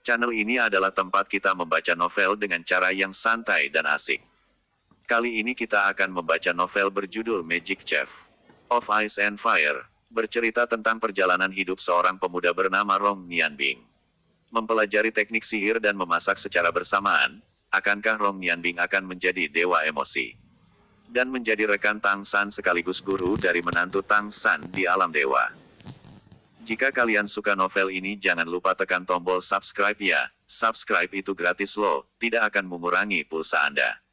Channel ini adalah tempat kita membaca novel dengan cara yang santai dan asik. Kali ini kita akan membaca novel berjudul Magic Chef of Ice and Fire, bercerita tentang perjalanan hidup seorang pemuda bernama Rong Nianbing. Mempelajari teknik sihir dan memasak secara bersamaan, akankah Rong Nianbing akan menjadi dewa emosi? Dan menjadi rekan Tang San sekaligus guru dari menantu Tang San di alam dewa. Jika kalian suka novel ini jangan lupa tekan tombol subscribe ya, subscribe itu gratis loh, tidak akan mengurangi pulsa Anda.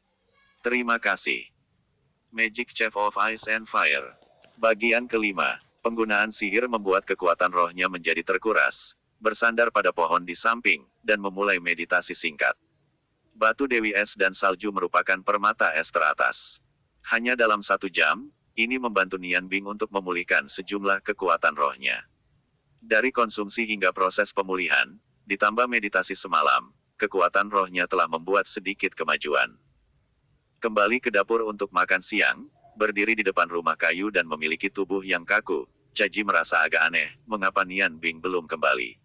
Terima kasih. Magic Chef of Ice and Fire. Bagian kelima, penggunaan sihir membuat kekuatan rohnya menjadi terkuras, bersandar pada pohon di samping, dan memulai meditasi singkat. Batu Dewi Es dan Salju merupakan permata es teratas. Hanya dalam 1 jam, ini membantu Nianbing untuk memulihkan sejumlah kekuatan rohnya. Dari konsumsi hingga proses pemulihan, ditambah meditasi semalam, kekuatan rohnya telah membuat sedikit kemajuan. Kembali ke dapur untuk makan siang, berdiri di depan rumah kayu dan memiliki tubuh yang kaku, Caji merasa agak aneh, mengapa Nianbing belum kembali.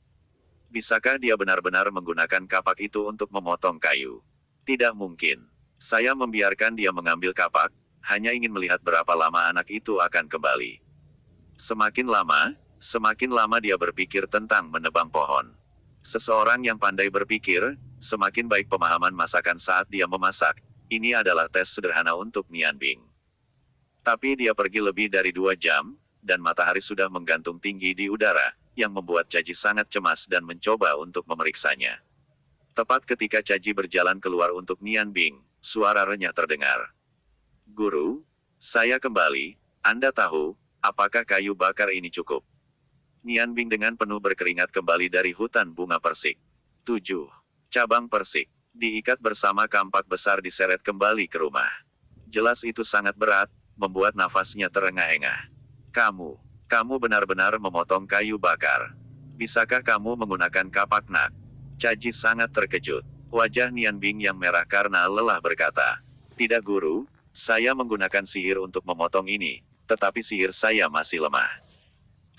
Bisakah dia benar-benar menggunakan kapak itu untuk memotong kayu? Tidak mungkin. Saya membiarkan dia mengambil kapak, hanya ingin melihat berapa lama anak itu akan kembali. Semakin lama dia berpikir tentang menebang pohon. Seseorang yang pandai berpikir, semakin baik pemahaman masakan saat dia memasak. Ini adalah tes sederhana untuk Nianbing. Tapi dia pergi lebih dari 2 jam, dan matahari sudah menggantung tinggi di udara, yang membuat Caji sangat cemas dan mencoba untuk memeriksanya. Tepat ketika Caji berjalan keluar untuk Nianbing, suara renyah terdengar. "Guru, saya kembali, Anda tahu, apakah kayu bakar ini cukup?" Nianbing dengan penuh berkeringat kembali dari hutan bunga persik. 7. Cabang persik. Diikat bersama kampak besar diseret kembali ke rumah. Jelas itu sangat berat, membuat nafasnya terengah-engah. Kamu benar-benar memotong kayu bakar. Bisakah kamu menggunakan kapak nak? Caji sangat terkejut. Wajah Nianbing yang merah karena lelah berkata, "Tidak guru, saya menggunakan sihir untuk memotong ini, tetapi sihir saya masih lemah.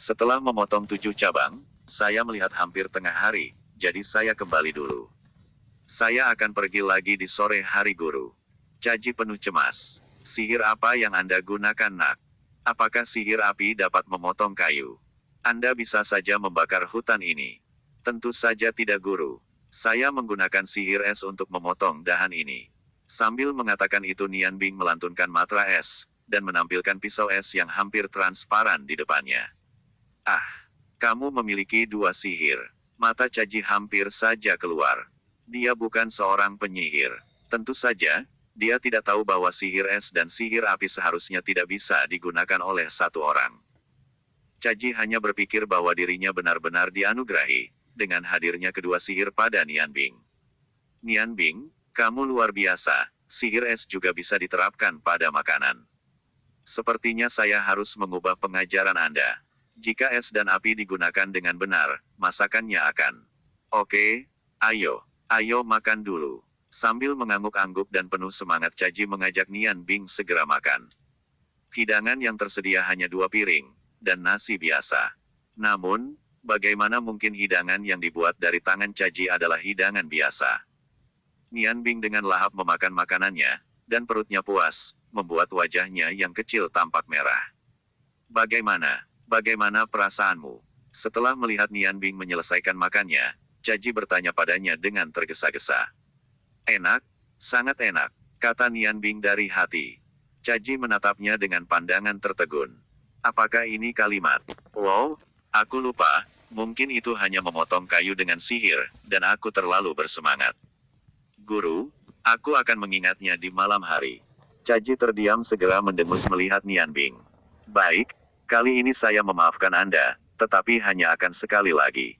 Setelah memotong 7 cabang, saya melihat hampir tengah hari, jadi saya kembali dulu. Saya akan pergi lagi di sore hari guru." Caji penuh cemas. "Sihir apa yang Anda gunakan nak? Apakah sihir api dapat memotong kayu? Anda bisa saja membakar hutan ini." "Tentu saja tidak guru. Saya menggunakan sihir es untuk memotong dahan ini." Sambil mengatakan itu Nianbing melantunkan mantra es, dan menampilkan pisau es yang hampir transparan di depannya. "Ah, kamu memiliki 2 sihir." Mata Caji hampir saja keluar. Dia bukan seorang penyihir. Tentu saja, dia tidak tahu bahwa sihir es dan sihir api seharusnya tidak bisa digunakan oleh satu orang. Caji hanya berpikir bahwa dirinya benar-benar dianugerahi, dengan hadirnya kedua sihir pada Nianbing. "Nianbing, kamu luar biasa, sihir es juga bisa diterapkan pada makanan. Sepertinya saya harus mengubah pengajaran Anda. Jika es dan api digunakan dengan benar, masakannya akan..." "Oke, ayo makan dulu." Sambil mengangguk-angguk dan penuh semangat Caji mengajak Nianbing segera makan. Hidangan yang tersedia hanya 2 piring, dan nasi biasa. Namun, bagaimana mungkin hidangan yang dibuat dari tangan Caji adalah hidangan biasa? Nianbing dengan lahap memakan makanannya, dan perutnya puas, membuat wajahnya yang kecil tampak merah. Bagaimana perasaanmu?" Setelah melihat Nianbing menyelesaikan makannya, Caji bertanya padanya dengan tergesa-gesa. "Enak, sangat enak," kata Nianbing dari hati. Caji menatapnya dengan pandangan tertegun. "Apakah ini kalimat? Wow, aku lupa, mungkin itu hanya memotong kayu dengan sihir, dan aku terlalu bersemangat. Guru, aku akan mengingatnya di malam hari." Caji terdiam segera mendengus melihat Nianbing. "Baik. Kali ini saya memaafkan Anda, tetapi hanya akan sekali lagi."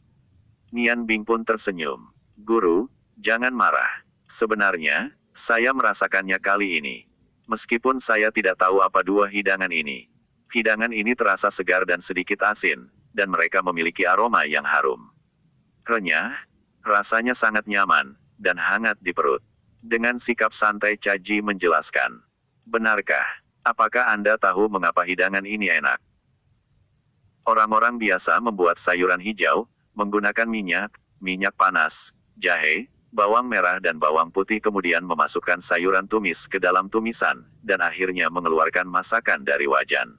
Nianbing pun tersenyum. "Guru, jangan marah. Sebenarnya, saya merasakannya kali ini. Meskipun saya tidak tahu apa 2 hidangan ini. Hidangan ini terasa segar dan sedikit asin, dan mereka memiliki aroma yang harum. Renyah, rasanya sangat nyaman, dan hangat di perut." Dengan sikap santai Caji menjelaskan. "Benarkah? Apakah Anda tahu mengapa hidangan ini enak? Orang-orang biasa membuat sayuran hijau, menggunakan minyak panas, jahe, bawang merah dan bawang putih, kemudian memasukkan sayuran tumis ke dalam tumisan, dan akhirnya mengeluarkan masakan dari wajan.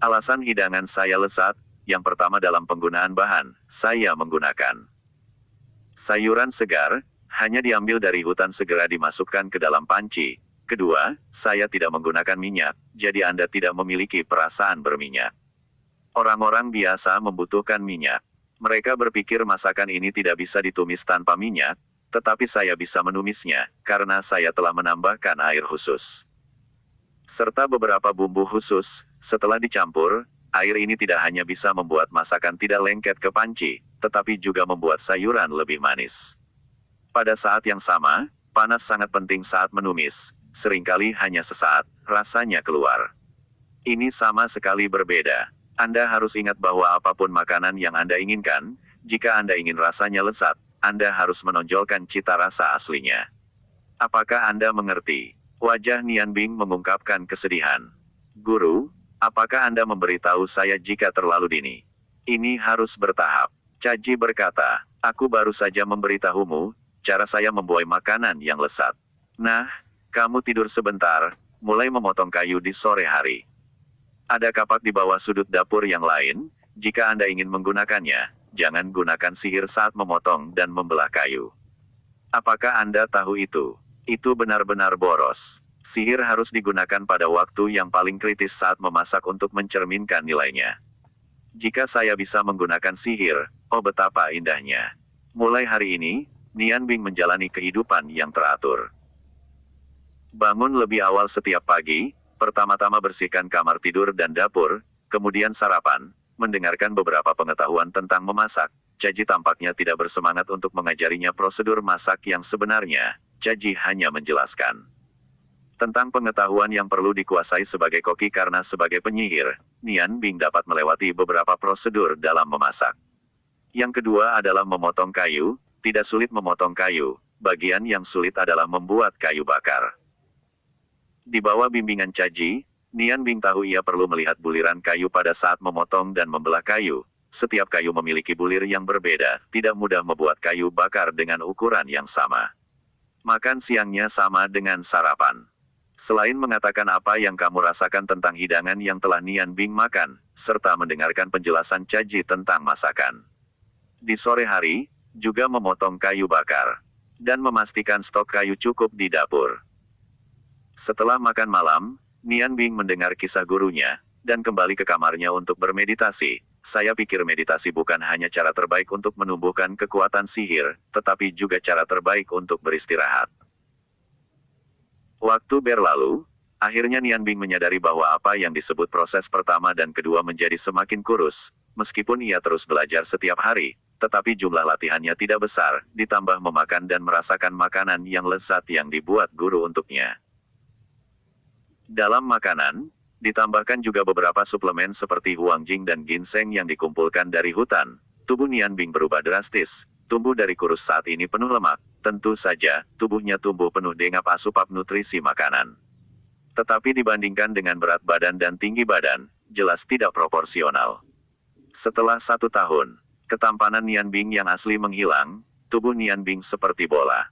Alasan hidangan saya lezat, yang pertama dalam penggunaan bahan, saya menggunakan sayuran segar, hanya diambil dari hutan segera dimasukkan ke dalam panci. Kedua, saya tidak menggunakan minyak, jadi Anda tidak memiliki perasaan berminyak. Orang-orang biasa membutuhkan minyak. Mereka berpikir masakan ini tidak bisa ditumis tanpa minyak, tetapi saya bisa menumisnya, karena saya telah menambahkan air khusus. Serta beberapa bumbu khusus, setelah dicampur, air ini tidak hanya bisa membuat masakan tidak lengket ke panci, tetapi juga membuat sayuran lebih manis. Pada saat yang sama, panas sangat penting saat menumis. Seringkali hanya sesaat, rasanya keluar. Ini sama sekali berbeda. Anda harus ingat bahwa apapun makanan yang Anda inginkan, jika Anda ingin rasanya lezat, Anda harus menonjolkan cita rasa aslinya. Apakah Anda mengerti? Wajah Nianbing mengungkapkan kesedihan. Guru, apakah Anda memberitahu saya jika terlalu dini? Ini harus bertahap. Caji berkata, aku baru saja memberitahumu, cara saya membuai makanan yang lezat. Nah, kamu tidur sebentar, mulai memotong kayu di sore hari. Ada kapak di bawah sudut dapur yang lain, jika Anda ingin menggunakannya, jangan gunakan sihir saat memotong dan membelah kayu. Apakah Anda tahu itu? Itu benar-benar boros. Sihir harus digunakan pada waktu yang paling kritis saat memasak untuk mencerminkan nilainya. Jika saya bisa menggunakan sihir, oh betapa indahnya. Mulai hari ini, Nianbing menjalani kehidupan yang teratur. Bangun lebih awal setiap pagi, pertama-tama bersihkan kamar tidur dan dapur, kemudian sarapan, mendengarkan beberapa pengetahuan tentang memasak. Caji tampaknya tidak bersemangat untuk mengajarinya prosedur masak yang sebenarnya. Caji hanya menjelaskan tentang pengetahuan yang perlu dikuasai sebagai koki karena sebagai penyihir, Nianbing dapat melewati beberapa prosedur dalam memasak. Yang kedua adalah memotong kayu, tidak sulit memotong kayu, bagian yang sulit adalah membuat kayu bakar. Di bawah bimbingan Caji, Nianbing tahu ia perlu melihat buliran kayu pada saat memotong dan membelah kayu. Setiap kayu memiliki bulir yang berbeda, tidak mudah membuat kayu bakar dengan ukuran yang sama. Makan siangnya sama dengan sarapan. Selain mengatakan apa yang kamu rasakan tentang hidangan yang telah Nianbing makan, serta mendengarkan penjelasan Caji tentang masakan. Di sore hari, juga memotong kayu bakar. Dan memastikan stok kayu cukup di dapur. Setelah makan malam, Nianbing mendengar kisah gurunya, dan kembali ke kamarnya untuk bermeditasi. Saya pikir meditasi bukan hanya cara terbaik untuk menumbuhkan kekuatan sihir, tetapi juga cara terbaik untuk beristirahat. Waktu berlalu, akhirnya Nianbing menyadari bahwa apa yang disebut proses pertama dan kedua menjadi semakin kurus, meskipun ia terus belajar setiap hari, tetapi jumlah latihannya tidak besar, ditambah memakan dan merasakan makanan yang lezat yang dibuat guru untuknya. Dalam makanan, ditambahkan juga beberapa suplemen seperti huangjing dan ginseng yang dikumpulkan dari hutan. Tubuh Nianbing berubah drastis, tumbuh dari kurus saat ini penuh lemak. Tentu saja, tubuhnya tumbuh penuh dengan asupan nutrisi makanan. Tetapi dibandingkan dengan berat badan dan tinggi badan, jelas tidak proporsional. Setelah 1 tahun, ketampanan Nianbing yang asli menghilang, tubuh Nianbing seperti bola.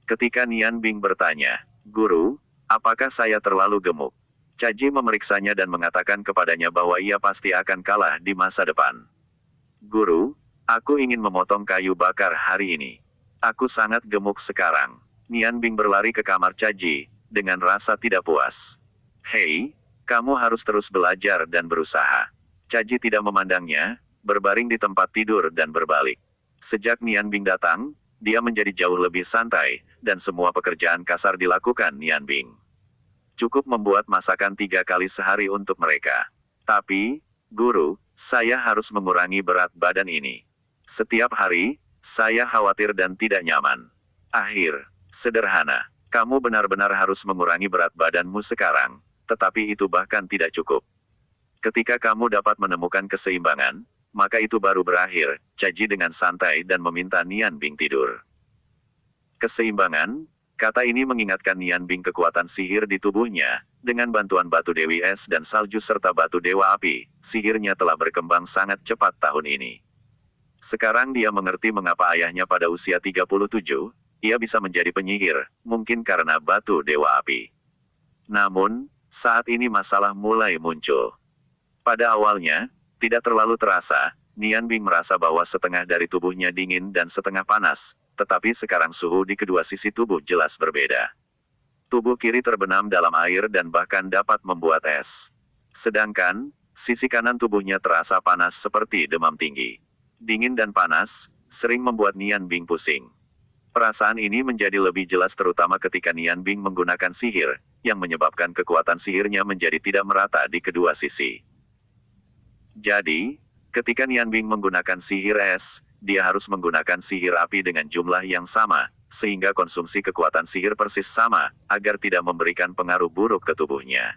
Ketika Nianbing bertanya, "Guru, apakah saya terlalu gemuk?" Caji memeriksanya dan mengatakan kepadanya bahwa ia pasti akan kalah di masa depan. "Guru, aku ingin memotong kayu bakar hari ini. Aku sangat gemuk sekarang." Nianbing berlari ke kamar Caji, dengan rasa tidak puas. "Hei, kamu harus terus belajar dan berusaha." Caji tidak memandangnya, berbaring di tempat tidur dan berbalik. Sejak Nianbing datang, dia menjadi jauh lebih santai, dan semua pekerjaan kasar dilakukan Nianbing. Cukup membuat masakan 3 kali sehari untuk mereka. "Tapi, guru, saya harus mengurangi berat badan ini. Setiap hari, saya khawatir dan tidak nyaman." Sederhana. Kamu benar-benar harus mengurangi berat badanmu sekarang, tetapi itu bahkan tidak cukup. Ketika kamu dapat menemukan keseimbangan, maka itu baru berakhir. Caji dengan santai dan meminta Nianbing tidur. Keseimbangan, kata ini mengingatkan Nianbing kekuatan sihir di tubuhnya. Dengan bantuan batu Dewi Es dan salju serta batu Dewa Api, sihirnya telah berkembang sangat cepat tahun ini. Sekarang dia mengerti mengapa ayahnya pada usia 37, ia bisa menjadi penyihir, mungkin karena batu dewa api. Namun, saat ini masalah mulai muncul. Pada awalnya, tidak terlalu terasa, Nian Bing merasa bahwa setengah dari tubuhnya dingin dan setengah panas, tetapi sekarang suhu di kedua sisi tubuh jelas berbeda. Tubuh kiri terbenam dalam air dan bahkan dapat membuat es. Sedangkan, sisi kanan tubuhnya terasa panas seperti demam tinggi. Dingin dan panas, sering membuat Nian Bing pusing. Perasaan ini menjadi lebih jelas terutama ketika Nian Bing menggunakan sihir, yang menyebabkan kekuatan sihirnya menjadi tidak merata di kedua sisi. Jadi, ketika Nian Bing menggunakan sihir es, dia harus menggunakan sihir api dengan jumlah yang sama, sehingga konsumsi kekuatan sihir persis sama, agar tidak memberikan pengaruh buruk ke tubuhnya.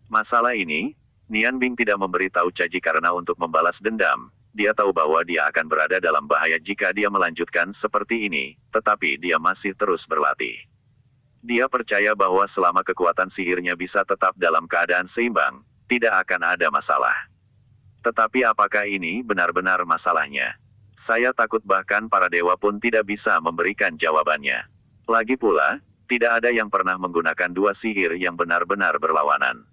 Masalah ini, Nian Bing tidak memberi tahu Caji karena untuk membalas dendam, dia tahu bahwa dia akan berada dalam bahaya jika dia melanjutkan seperti ini, tetapi dia masih terus berlatih. Dia percaya bahwa selama kekuatan sihirnya bisa tetap dalam keadaan seimbang, tidak akan ada masalah. Tetapi apakah ini benar-benar masalahnya? Saya takut bahkan para dewa pun tidak bisa memberikan jawabannya. Lagi pula, tidak ada yang pernah menggunakan dua sihir yang benar-benar berlawanan.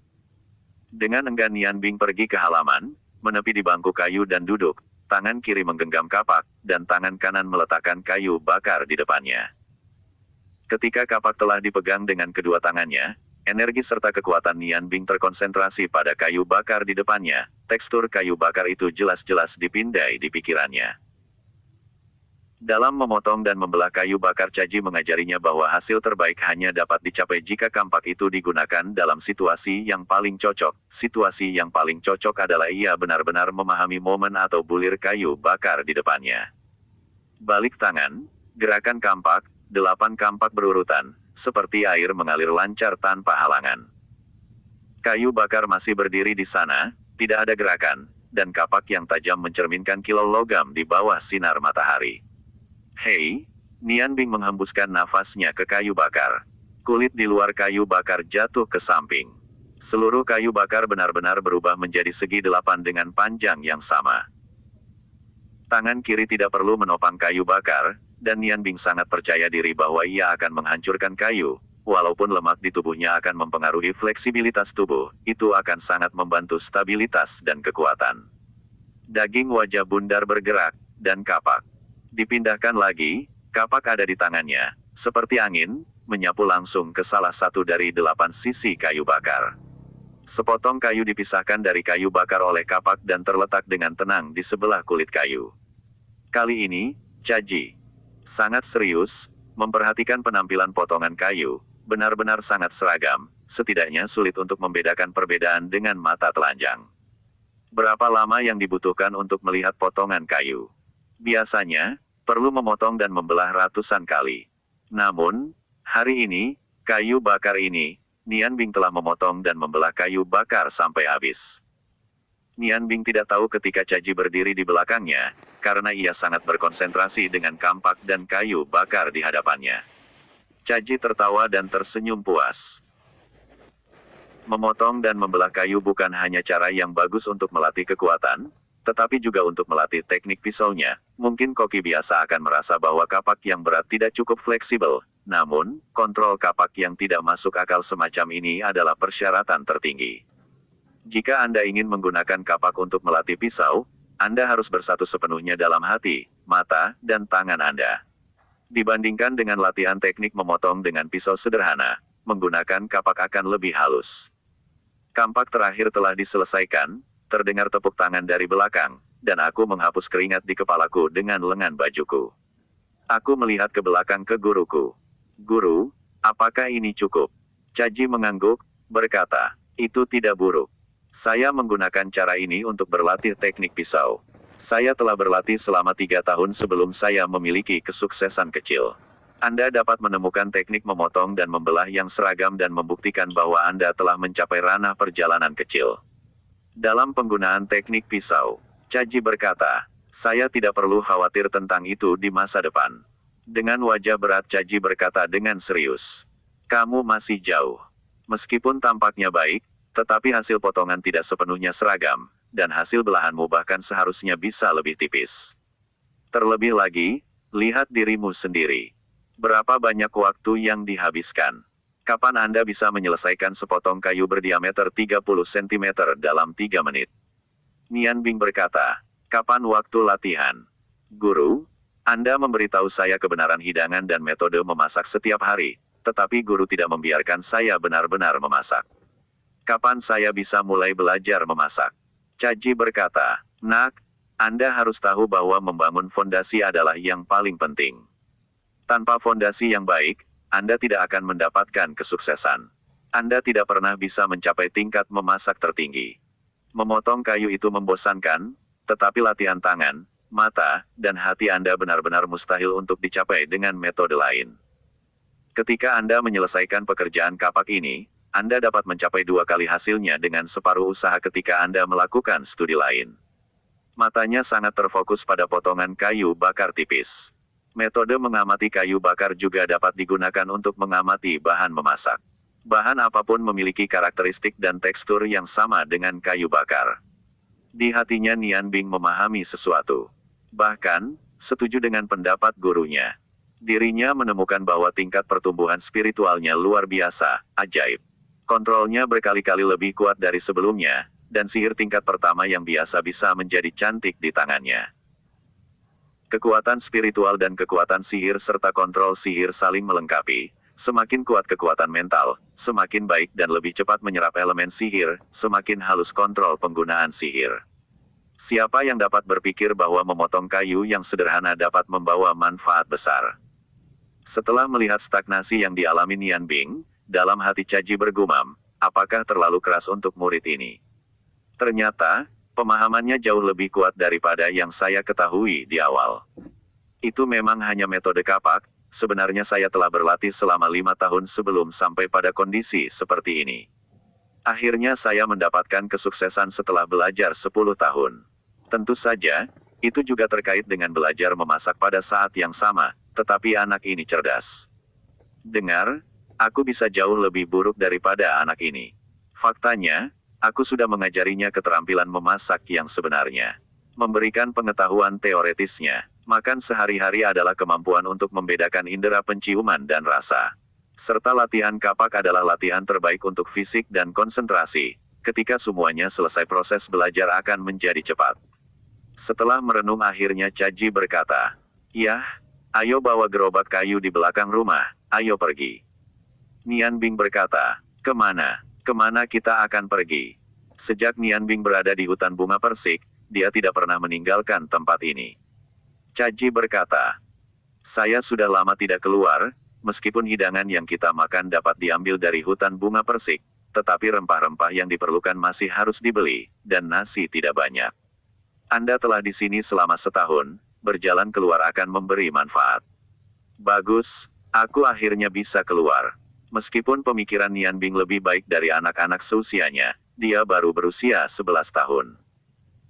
Dengan enggan Nian Bing pergi ke halaman, menepi di bangku kayu dan duduk, tangan kiri menggenggam kapak, dan tangan kanan meletakkan kayu bakar di depannya. Ketika kapak telah dipegang dengan kedua tangannya, energi serta kekuatan Nian Bing terkonsentrasi pada kayu bakar di depannya, tekstur kayu bakar itu jelas-jelas dipindai di pikirannya. Dalam memotong dan membelah kayu bakar, Caji mengajarinya bahwa hasil terbaik hanya dapat dicapai jika kampak itu digunakan dalam situasi yang paling cocok. Situasi yang paling cocok adalah ia benar-benar memahami momen atau bulir kayu bakar di depannya. Balik tangan, gerakan kampak, 8 kampak berurutan, seperti air mengalir lancar tanpa halangan. Kayu bakar masih berdiri di sana, tidak ada gerakan, dan kapak yang tajam mencerminkan kilau logam di bawah sinar matahari. Hei, Nian Bing menghembuskan nafasnya ke kayu bakar. Kulit di luar kayu bakar jatuh ke samping. Seluruh kayu bakar benar-benar berubah menjadi segi 8 dengan panjang yang sama. Tangan kiri tidak perlu menopang kayu bakar, dan Nian Bing sangat percaya diri bahwa ia akan menghancurkan kayu. Walaupun lemak di tubuhnya akan mempengaruhi fleksibilitas tubuh, itu akan sangat membantu stabilitas dan kekuatan. Daging wajah bundar bergerak, dan kapak dipindahkan lagi, kapak ada di tangannya, seperti angin, menyapu langsung ke salah satu dari 8 sisi kayu bakar. Sepotong kayu dipisahkan dari kayu bakar oleh kapak dan terletak dengan tenang di sebelah kulit kayu. Kali ini, Caji sangat serius, memperhatikan penampilan potongan kayu, benar-benar sangat seragam, setidaknya sulit untuk membedakan perbedaan dengan mata telanjang. Berapa lama yang dibutuhkan untuk melihat potongan kayu? Biasanya, perlu memotong dan membelah ratusan kali. Namun, hari ini, kayu bakar ini, Nian Bing telah memotong dan membelah kayu bakar sampai habis. Nian Bing tidak tahu ketika Caji berdiri di belakangnya, karena ia sangat berkonsentrasi dengan kampak dan kayu bakar di hadapannya. Caji tertawa dan tersenyum puas. Memotong dan membelah kayu bukan hanya cara yang bagus untuk melatih kekuatan, tetapi juga untuk melatih teknik pisaunya. Mungkin koki biasa akan merasa bahwa kapak yang berat tidak cukup fleksibel, namun, kontrol kapak yang tidak masuk akal semacam ini adalah persyaratan tertinggi. Jika Anda ingin menggunakan kapak untuk melatih pisau, Anda harus bersatu sepenuhnya dalam hati, mata, dan tangan Anda. Dibandingkan dengan latihan teknik memotong dengan pisau sederhana, menggunakan kapak akan lebih halus. Kampak terakhir telah diselesaikan, terdengar tepuk tangan dari belakang, dan aku menghapus keringat di kepalaku dengan lengan bajuku. Aku melihat ke belakang ke guruku. Guru, apakah ini cukup? Caji mengangguk, berkata, itu tidak buruk. Saya menggunakan cara ini untuk berlatih teknik pisau. Saya telah berlatih selama 3 tahun sebelum saya memiliki kesuksesan kecil. Anda dapat menemukan teknik memotong dan membelah yang seragam dan membuktikan bahwa Anda telah mencapai ranah perjalanan kecil. Dalam penggunaan teknik pisau, Caji berkata, saya tidak perlu khawatir tentang itu di masa depan. Dengan wajah berat Caji berkata dengan serius, kamu masih jauh. Meskipun tampaknya baik, tetapi hasil potongan tidak sepenuhnya seragam, dan hasil belahanmu bahkan seharusnya bisa lebih tipis. Terlebih lagi, lihat dirimu sendiri. Berapa banyak waktu yang dihabiskan? Kapan Anda bisa menyelesaikan sepotong kayu berdiameter 30 cm dalam 3 menit? Nian Bing berkata, kapan waktu latihan? Guru, Anda memberitahu saya kebenaran hidangan dan metode memasak setiap hari, tetapi guru tidak membiarkan saya benar-benar memasak. Kapan saya bisa mulai belajar memasak? Caji berkata, Nak, Anda harus tahu bahwa membangun fondasi adalah yang paling penting. Tanpa fondasi yang baik, Anda tidak akan mendapatkan kesuksesan. Anda tidak pernah bisa mencapai tingkat memasak tertinggi. Memotong kayu itu membosankan, tetapi latihan tangan, mata, dan hati Anda benar-benar mustahil untuk dicapai dengan metode lain. Ketika Anda menyelesaikan pekerjaan kapak ini, Anda dapat mencapai 2 kali hasilnya dengan separuh usaha ketika Anda melakukan studi lain. Matanya sangat terfokus pada potongan kayu bakar tipis. Metode mengamati kayu bakar juga dapat digunakan untuk mengamati bahan memasak. Bahan apapun memiliki karakteristik dan tekstur yang sama dengan kayu bakar. Di hatinya Nian Bing memahami sesuatu. Bahkan, setuju dengan pendapat gurunya. Dirinya menemukan bahwa tingkat pertumbuhan spiritualnya luar biasa, ajaib. Kontrolnya berkali-kali lebih kuat dari sebelumnya, dan sihir tingkat pertama yang biasa bisa menjadi cantik di tangannya. Kekuatan spiritual dan kekuatan sihir serta kontrol sihir saling melengkapi. Semakin kuat kekuatan mental, semakin baik dan lebih cepat menyerap elemen sihir, semakin halus kontrol penggunaan sihir. Siapa yang dapat berpikir bahwa memotong kayu yang sederhana dapat membawa manfaat besar? Setelah melihat stagnasi yang dialami Nian Bing, dalam hati Caji bergumam, apakah terlalu keras untuk murid ini? Ternyata, pemahamannya jauh lebih kuat daripada yang saya ketahui di awal. Itu memang hanya metode kapak, sebenarnya saya telah berlatih selama 5 tahun sebelum sampai pada kondisi seperti ini. Akhirnya saya mendapatkan kesuksesan setelah belajar 10 tahun. Tentu saja, itu juga terkait dengan belajar memasak pada saat yang sama, tetapi anak ini cerdas. Dengar, aku bisa jauh lebih buruk daripada anak ini. Faktanya, aku sudah mengajarinya keterampilan memasak yang sebenarnya. Memberikan pengetahuan teoretisnya, makan sehari-hari adalah kemampuan untuk membedakan indera penciuman dan rasa. Serta latihan kapak adalah latihan terbaik untuk fisik dan konsentrasi. Ketika semuanya selesai proses belajar akan menjadi cepat. Setelah merenung akhirnya Caji berkata, "Yah, ayo bawa gerobak kayu di belakang rumah, ayo pergi." Nian Bing berkata, "Kemana? Kemana kita akan pergi?" Sejak Nian Bing berada di hutan bunga persik, dia tidak pernah meninggalkan tempat ini. Caji berkata, "Saya sudah lama tidak keluar, meskipun hidangan yang kita makan dapat diambil dari hutan bunga persik, tetapi rempah-rempah yang diperlukan masih harus dibeli, dan nasi tidak banyak. Anda telah di sini selama setahun, berjalan keluar akan memberi manfaat." Bagus, aku akhirnya bisa keluar. Meskipun pemikiran Nian Bing lebih baik dari anak-anak seusianya, dia baru berusia 11 tahun.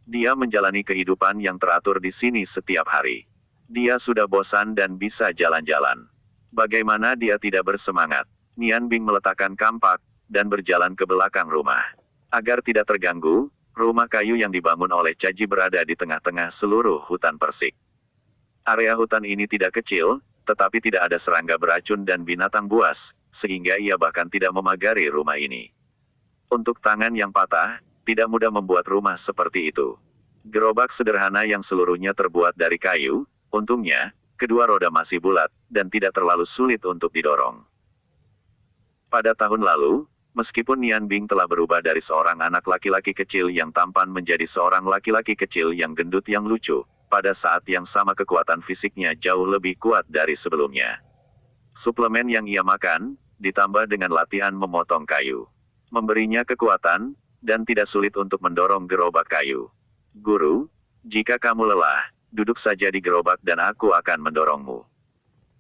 Dia menjalani kehidupan yang teratur di sini setiap hari. Dia sudah bosan dan bisa jalan-jalan. Bagaimana dia tidak bersemangat? Nian Bing meletakkan kampak, dan berjalan ke belakang rumah. Agar tidak terganggu, rumah kayu yang dibangun oleh Caji berada di tengah-tengah seluruh hutan persik. Area hutan ini tidak kecil, tetapi tidak ada serangga beracun dan binatang buas, sehingga ia bahkan tidak memagari rumah ini. Untuk tangan yang patah, tidak mudah membuat rumah seperti itu. Gerobak sederhana yang seluruhnya terbuat dari kayu, untungnya, kedua roda masih bulat, dan tidak terlalu sulit untuk didorong. Pada tahun lalu, meskipun Nian Bing telah berubah dari seorang anak laki-laki kecil yang tampan menjadi seorang laki-laki kecil yang gendut yang lucu, pada saat yang sama kekuatan fisiknya jauh lebih kuat dari sebelumnya. Suplemen yang ia makan, ditambah dengan latihan memotong kayu, memberinya kekuatan, dan tidak sulit untuk mendorong gerobak kayu. "Guru, jika kamu lelah, duduk saja di gerobak dan aku akan mendorongmu."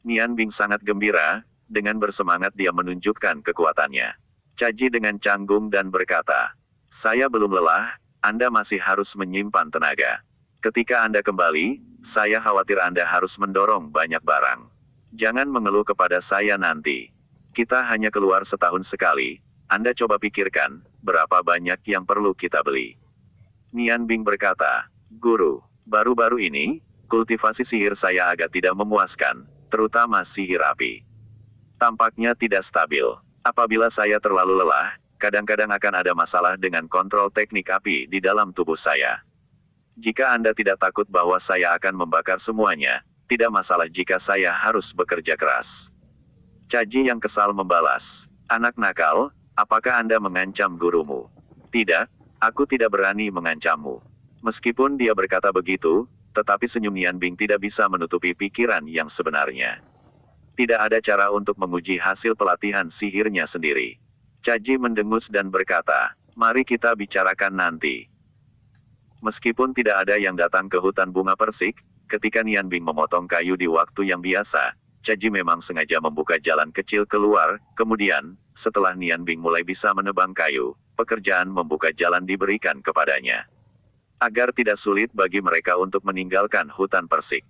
Nian Bing sangat gembira, dengan bersemangat dia menunjukkan kekuatannya. Caji dengan canggung dan berkata, "Saya belum lelah, Anda masih harus menyimpan tenaga. Ketika Anda kembali, saya khawatir Anda harus mendorong banyak barang. Jangan mengeluh kepada saya nanti. Kita hanya keluar setahun sekali, Anda coba pikirkan, berapa banyak yang perlu kita beli." Nian Bing berkata, "Guru, baru-baru ini, kultivasi sihir saya agak tidak memuaskan, terutama sihir api. Tampaknya tidak stabil. Apabila saya terlalu lelah, kadang-kadang akan ada masalah dengan kontrol teknik api di dalam tubuh saya. Jika Anda tidak takut bahwa saya akan membakar semuanya, tidak masalah jika saya harus bekerja keras." Caji yang kesal membalas, "Anak nakal, apakah Anda mengancam gurumu?" "Tidak, aku tidak berani mengancammu." Meskipun dia berkata begitu, tetapi senyum Nian Bing tidak bisa menutupi pikiran yang sebenarnya. Tidak ada cara untuk menguji hasil pelatihan sihirnya sendiri. Caji mendengus dan berkata, "Mari kita bicarakan nanti." Meskipun tidak ada yang datang ke hutan bunga persik, ketika Nian Bing memotong kayu di waktu yang biasa, Caji memang sengaja membuka jalan kecil keluar, kemudian, setelah Nian Bing mulai bisa menebang kayu, pekerjaan membuka jalan diberikan kepadanya. Agar tidak sulit bagi mereka untuk meninggalkan hutan persik.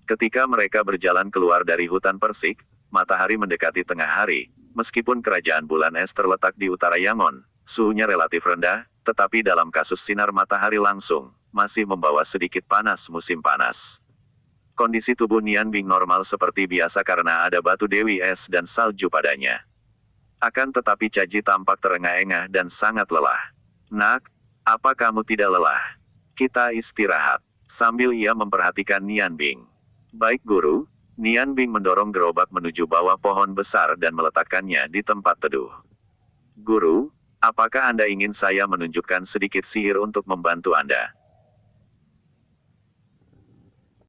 Ketika mereka berjalan keluar dari hutan persik, matahari mendekati tengah hari, meskipun kerajaan bulan es terletak di utara Yangon, suhunya relatif rendah, tetapi dalam kasus sinar matahari langsung, masih membawa sedikit panas musim panas. Kondisi tubuh Nian Bing normal seperti biasa karena ada batu dewi es dan salju padanya. Akan tetapi Caji tampak terengah-engah dan sangat lelah. "Nak, apa kamu tidak lelah? Kita istirahat." Sambil ia memperhatikan Nian Bing. "Baik guru." Nian Bing mendorong gerobak menuju bawah pohon besar dan meletakkannya di tempat teduh. "Guru, apakah Anda ingin saya menunjukkan sedikit sihir untuk membantu Anda?"